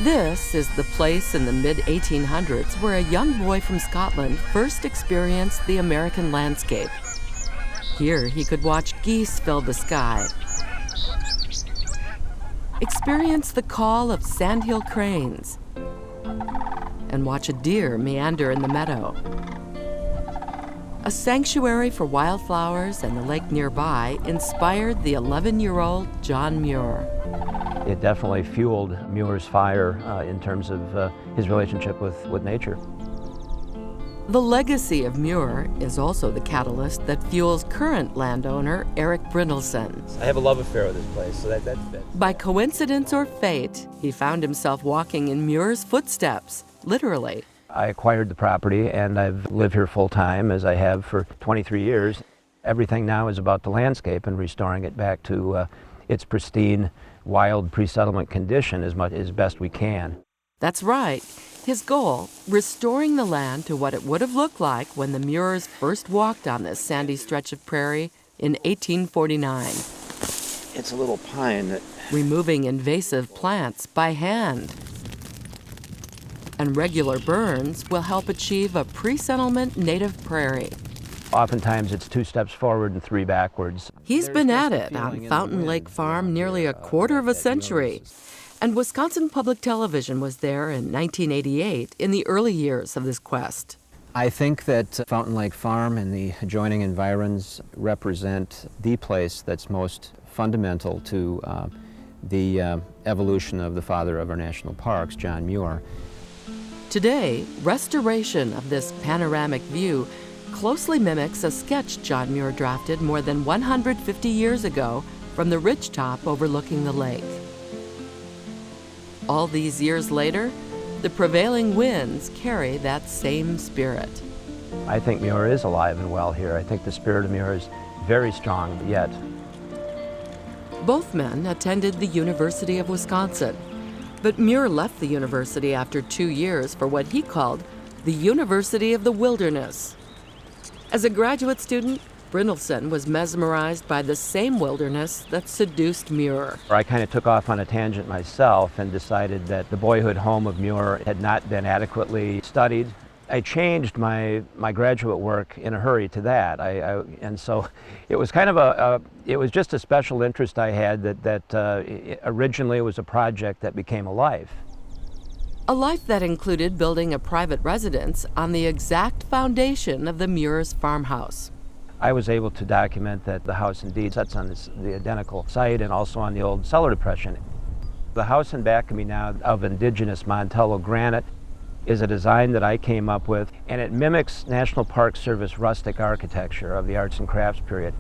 This is the place in the mid-1800s where a young boy from Scotland first experienced the American landscape. Here he could watch geese fill the sky, experience the call of sandhill cranes, and watch a deer meander in the meadow. A sanctuary for wildflowers and the lake nearby inspired the 11-year-old John Muir. It definitely fueled Muir's fire in terms of his relationship with nature. The legacy of Muir is also the catalyst that fuels current landowner Erik Brynildson. I have a love affair with this place, so that fits. By coincidence or fate, he found himself walking in Muir's footsteps, literally. I acquired the property and I've lived here full time, as I have for 23 years. Everything now is about the landscape and restoring it back to its pristine, wild pre-settlement condition as best we can. That's right. His goal, restoring the land to what it would have looked like when the Muirs first walked on this sandy stretch of prairie in 1849. It's a little pine that... Removing invasive plants by hand. And regular burns will help achieve a pre-settlement native prairie. Oftentimes it's 2 steps forward and 3 backwards. He's been at it on Fountain Lake Farm nearly a quarter of a century. And Wisconsin Public Television was there in 1988 in the early years of this quest. I think that Fountain Lake Farm and the adjoining environs represent the place that's most fundamental to the evolution of the father of our national parks, John Muir. Today, restoration of this panoramic view closely mimics a sketch John Muir drafted more than 150 years ago from the ridgetop overlooking the lake. All these years later, the prevailing winds carry that same spirit. I think Muir is alive and well here. I think the spirit of Muir is very strong yet. Both men attended the University of Wisconsin, but Muir left the university after 2 years for what he called the University of the Wilderness. As a graduate student, Brynildson was mesmerized by the same wilderness that seduced Muir. I kind of took off on a tangent myself and decided that the boyhood home of Muir had not been adequately studied. I changed my graduate work in a hurry to that. And so it was kind of it was just a special interest I had that originally was a project that became a life. A life that included building a private residence on the exact foundation of the Muir's farmhouse. I was able to document that the house indeed sits on the identical site and also on the old cellar depression. The house in back of me now, of indigenous Montello granite, is a design that I came up with, and it mimics National Park Service rustic architecture of the arts and crafts period.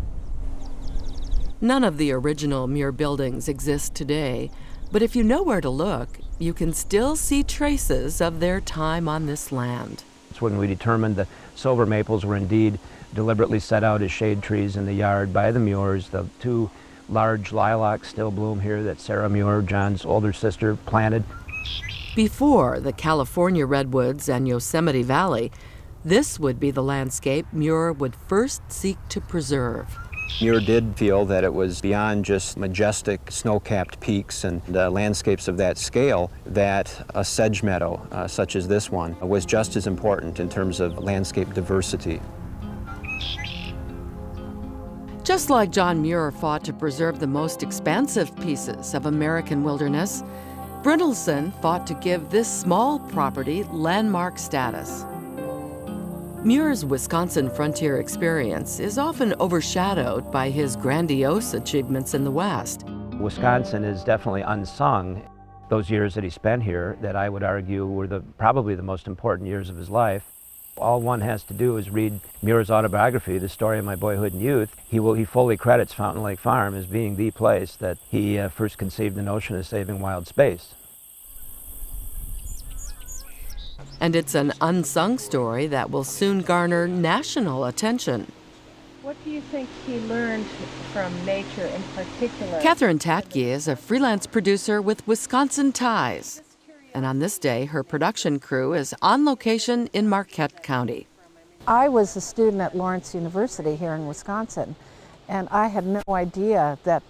None of the original Muir buildings exist today, but if you know where to look, you can still see traces of their time on this land. It's when we determined the silver maples were indeed deliberately set out as shade trees in the yard by the Muirs. The 2 large lilacs still bloom here that Sarah Muir, John's older sister, planted. Before the California redwoods and Yosemite Valley, this would be the landscape Muir would first seek to preserve. Muir did feel that it was beyond just majestic snow-capped peaks and landscapes of that scale, that a sedge meadow, such as this one, was just as important in terms of landscape diversity. Just like John Muir fought to preserve the most expansive pieces of American wilderness, Brynildson fought to give this small property landmark status. Muir's Wisconsin frontier experience is often overshadowed by his grandiose achievements in the West. Wisconsin is definitely unsung. Those years that he spent here, that I would argue were probably the most important years of his life. All one has to do is read Muir's autobiography, The Story of My Boyhood and Youth. He fully credits Fountain Lake Farm as being the place that he first conceived the notion of saving wild space. And it's an unsung story that will soon garner national attention. What do you think he learned from nature in particular? Catherine Tatke is a freelance producer with Wisconsin Ties. And on this day, her production crew is on location in Marquette County. I was a student at Lawrence University here in Wisconsin, and I had no idea that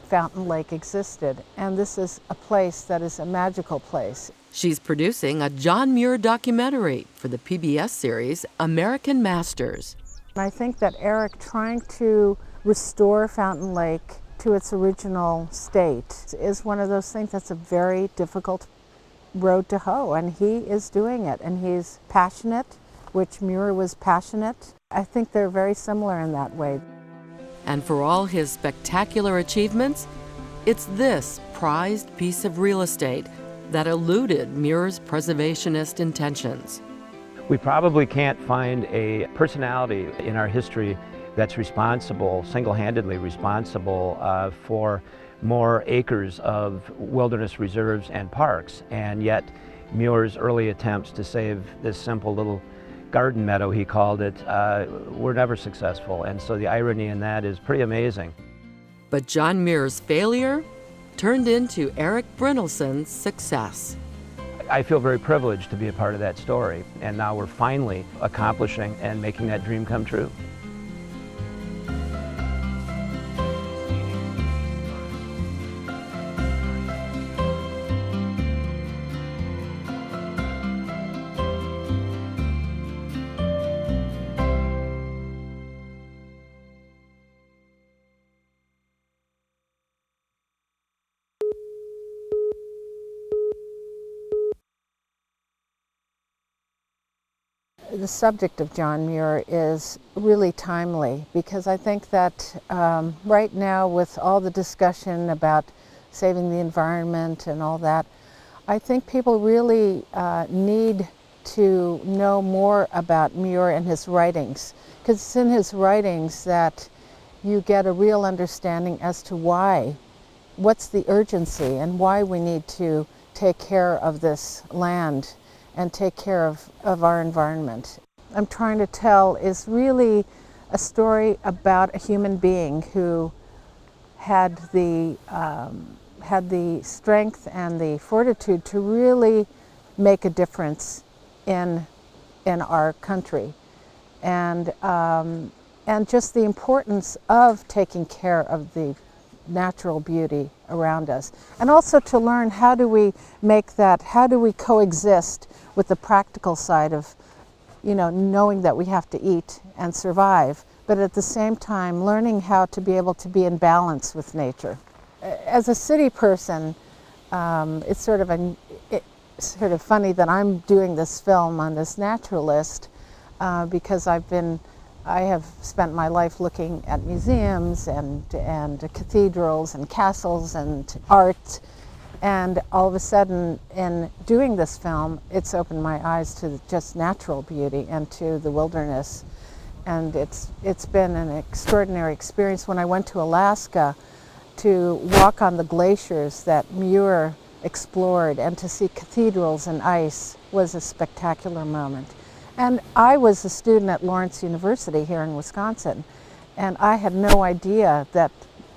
Fountain Lake existed. And this is a place that is a magical place. She's producing a John Muir documentary for the PBS series American Masters. I think that Erik trying to restore Fountain Lake to its original state is one of those things that's a very difficult road to hoe, and he is doing it, and he's passionate, which Muir was passionate. I think they're very similar in that way. And for all his spectacular achievements, it's this prized piece of real estate that eluded Muir's preservationist intentions. We probably can't find a personality in our history that's responsible, single-handedly responsible for more acres of wilderness reserves and parks. And yet Muir's early attempts to save this simple little garden meadow, he called it, were never successful. And so the irony in that is pretty amazing. But John Muir's failure turned into Erik Brynildson's success. I feel very privileged to be a part of that story, and now we're finally accomplishing and making that dream come true. The subject of John Muir is really timely because I think that right now, with all the discussion about saving the environment and all that, I think people really need to know more about Muir and his writings, because it's in his writings that you get a real understanding as to what's the urgency and why we need to take care of this land and take care of our environment. I'm trying to tell is really a story about a human being who had the strength and the fortitude to really make a difference in our country, and just the importance of taking care of the natural beauty around us, and also to learn how do we coexist with the practical side of, knowing that we have to eat and survive, but at the same time learning how to be able to be in balance with nature. As a city person, it's sort of funny that I'm doing this film on this naturalist because I have spent my life looking at museums and cathedrals and castles and art, and all of a sudden in doing this film it's opened my eyes to just natural beauty and to the wilderness, and it's been an extraordinary experience. When I went to Alaska to walk on the glaciers that Muir explored and to see cathedrals and ice was a spectacular moment. And I was a student at Lawrence University here in Wisconsin, and I had no idea that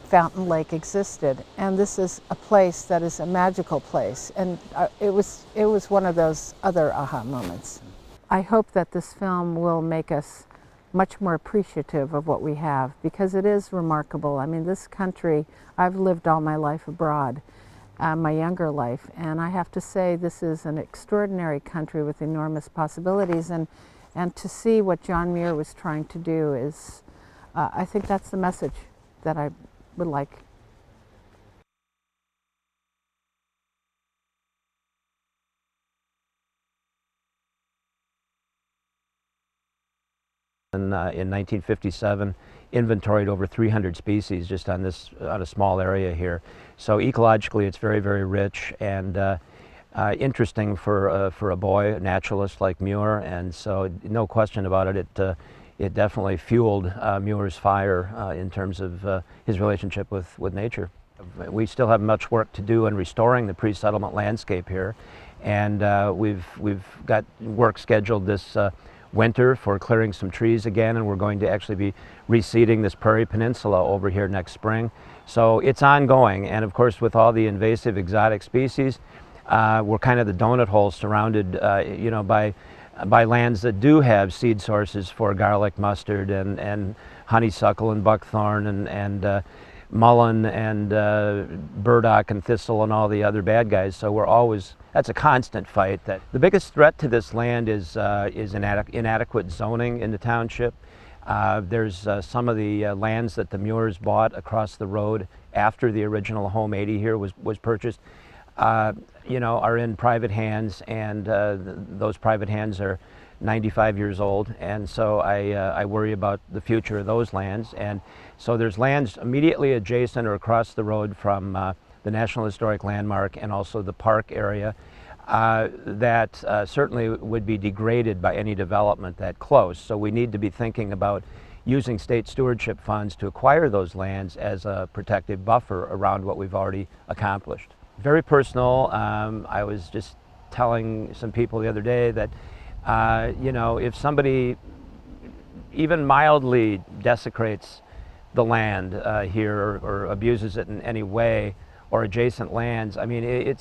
Fountain Lake existed. And this is a place that is a magical place. And it was one of those other aha moments. I hope that this film will make us much more appreciative of what we have, because it is remarkable. I mean, this country, I've lived all my life abroad, my younger life, and I have to say this is an extraordinary country with enormous possibilities, and to see what John Muir was trying to do is, I think that's the message that I would like. In 1957, inventoried over 300 species just on a small area here. So ecologically, it's very, very rich and interesting for a boy, a naturalist like Muir. And so, no question about it, it definitely fueled Muir's fire in terms of his relationship with nature. We still have much work to do in restoring the pre-settlement landscape here, and we've got work scheduled this winter for clearing some trees again, and we're going to actually be reseeding this prairie peninsula over here next spring. So it's ongoing, and of course with all the invasive exotic species, we're kind of the donut hole surrounded by lands that do have seed sources for garlic, mustard, and honeysuckle and buckthorn and mullein and burdock and thistle and all the other bad guys. So we're always that's a constant fight. That the biggest threat to this land is inadequate zoning in the township. There's some of the lands that the Muirs bought across the road after the original Home 80 here was purchased, are in private hands, and those private hands are 95 years old, and so I worry about the future of those lands. And so there's lands immediately adjacent or across the road from the National Historic Landmark and also the park area that certainly would be degraded by any development that close. So we need to be thinking about using state stewardship funds to acquire those lands as a protective buffer around what we've already accomplished. Very personal. I was just telling some people the other day that if somebody even mildly desecrates the land here or abuses it in any way, or adjacent lands, I mean,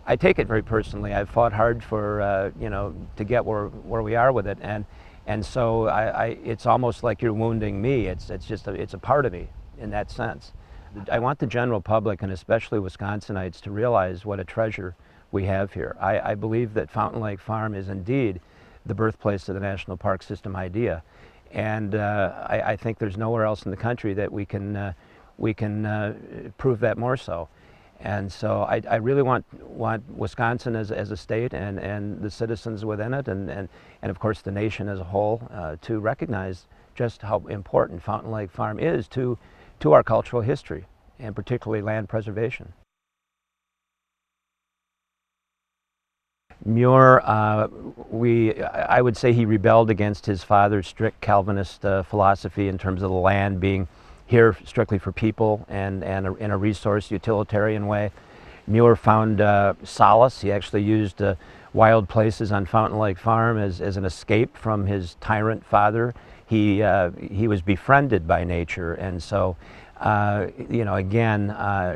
I take it very personally. I've fought hard for, to get where we are with it, and so it's almost like you're wounding me. It's a part of me in that sense. I want the general public, and especially Wisconsinites, to realize what a treasure we have here. I believe that Fountain Lake Farm is indeed the birthplace of the National Park System idea, and I think there's nowhere else in the country that we can prove that more so. And so I really want Wisconsin as a state and the citizens within it and of course the nation as a whole to recognize just how important Fountain Lake Farm is to our cultural history, and particularly land preservation. Muir, I would say he rebelled against his father's strict Calvinist philosophy in terms of the land being here strictly for people and in a resource utilitarian way. Muir found solace. He actually used wild places on Fountain Lake Farm as an escape from his tyrant father. He was befriended by nature, and so again,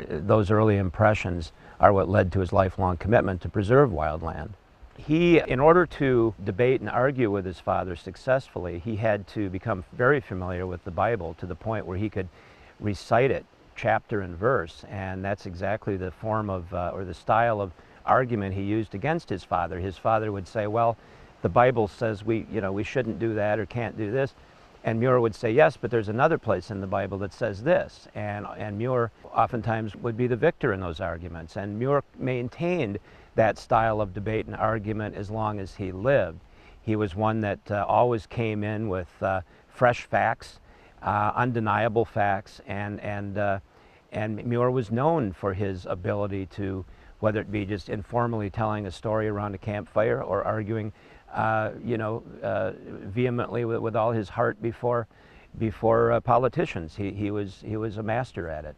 those early impressions are what led to his lifelong commitment to preserve wildland. He, in order to debate and argue with his father successfully, he had to become very familiar with the Bible to the point where he could recite it chapter and verse, and that's exactly the form of, or the style of argument he used against his father. His father would say, well, the Bible says we shouldn't do that or can't do this. And Muir would say, yes, but there's another place in the Bible that says this. And Muir oftentimes would be the victor in those arguments. And Muir maintained that style of debate and argument as long as he lived. He was one that always came in with fresh facts, undeniable facts, and Muir was known for his ability to, whether it be just informally telling a story around a campfire or arguing vehemently with all his heart before politicians. He was a master at it.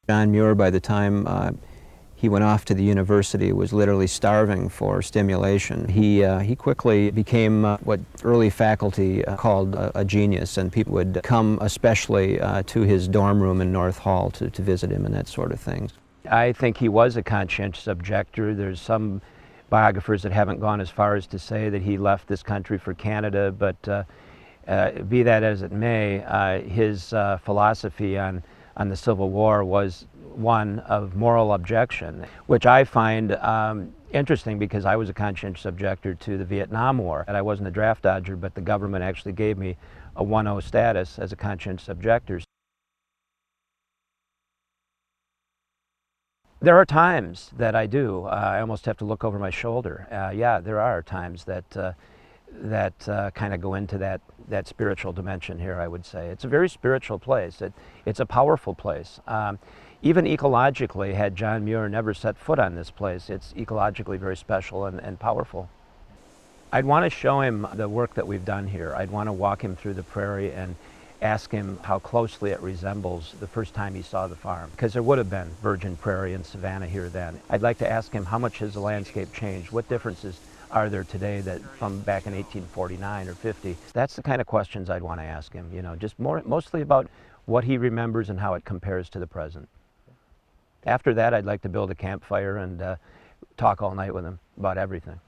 John Muir, by the time he went off to the university, was literally starving for stimulation. He quickly became what early faculty called a genius, and people would come especially to his dorm room in North Hall to visit him and that sort of thing. I think he was a conscientious objector. There's some biographers that haven't gone as far as to say that he left this country for Canada, but be that as it may, his philosophy on the Civil War was one of moral objection, which I find interesting because I was a conscientious objector to the Vietnam War. And I wasn't a draft dodger, but the government actually gave me a 1-0 status as a conscientious objector. There are times that I do. I almost have to look over my shoulder. Yeah, there are times that kind of go into that spiritual dimension here, I would say. It's a very spiritual place. It's a powerful place. Even ecologically, had John Muir never set foot on this place, it's ecologically very special and powerful. I'd want to show him the work that we've done here. I'd want to walk him through the prairie and ask him how closely it resembles the first time he saw the farm, because there would have been virgin prairie and savanna here then. I'd like to ask him how much has the landscape changed, what differences are there today that from back in 1849 or 50. That's the kind of questions I'd want to ask him, just mostly about what he remembers and how it compares to the present. After that, I'd like to build a campfire and talk all night with him about everything.